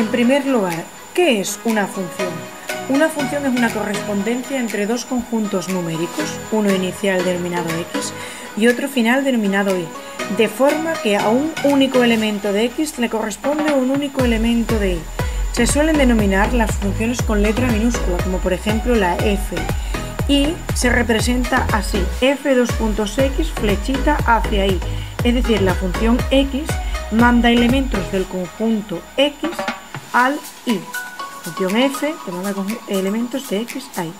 En primer lugar, ¿qué es una función? Una función es una correspondencia entre dos conjuntos numéricos, uno inicial denominado x y otro final denominado y, de forma que a un único elemento de x le corresponde un único elemento de y. Se suelen denominar las funciones con letra minúscula, como por ejemplo la f, y se representa así: f2.x flechita hacia y, es decir, la función x manda elementos del conjunto x al y. Función f que manda elementos de x a y.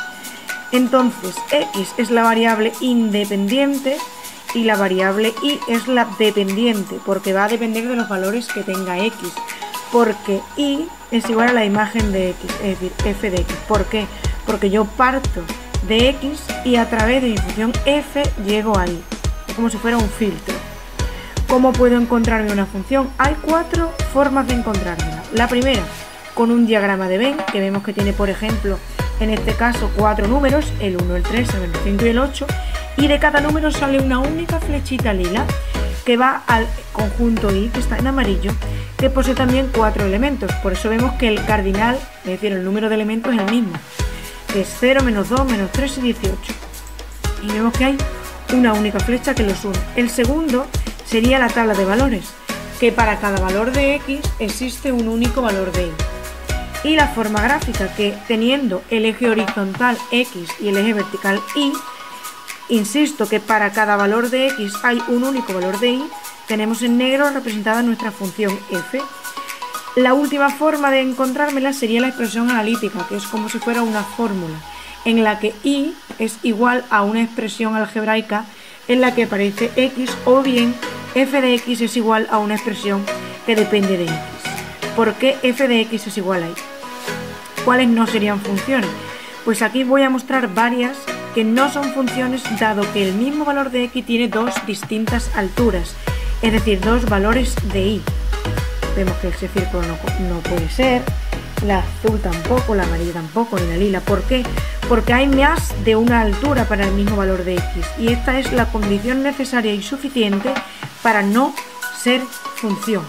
Entonces, x es la variable independiente y la variable y es la dependiente, porque va a depender de los valores que tenga x, porque y es igual a la imagen de x, es decir, f de x. ¿Por qué? Porque yo parto de x y a través de mi función f llego a y. Es como si fuera un filtro. ¿Cómo puedo encontrarme una función? Hay 4 formas de encontrármela. La primera, con un diagrama de Venn, que vemos que tiene, por ejemplo, en este caso 4 números, el 1, el 3, el 25 y el 8, y de cada número sale una única flechita lila que va al conjunto y, que está en amarillo, que posee también 4 elementos. Por eso vemos que el cardinal, es decir, el número de elementos es el mismo, que es 0, menos 2, menos 3 y 18. Y vemos que hay una única flecha que los une. El segundo sería la tabla de valores, que para cada valor de x existe un único valor de y. Y la forma gráfica, que teniendo el eje horizontal x y el eje vertical y, insisto que para cada valor de x hay un único valor de y, tenemos en negro representada nuestra función f. La última forma de encontrármela sería la expresión analítica, que es como si fuera una fórmula, en la que y es igual a una expresión algebraica en la que aparece x, o bien f de x es igual a una expresión que depende de x. ¿Por qué f de x es igual a y? ¿Cuáles no serían funciones? Pues aquí voy a mostrar varias que no son funciones, dado que el mismo valor de x tiene dos distintas alturas, es decir, dos valores de y. Vemos que ese círculo no puede ser, la azul tampoco, la amarilla tampoco, ni la lila. ¿Por qué? Porque hay más de una altura para el mismo valor de x, y esta es la condición necesaria y suficiente para no ser función.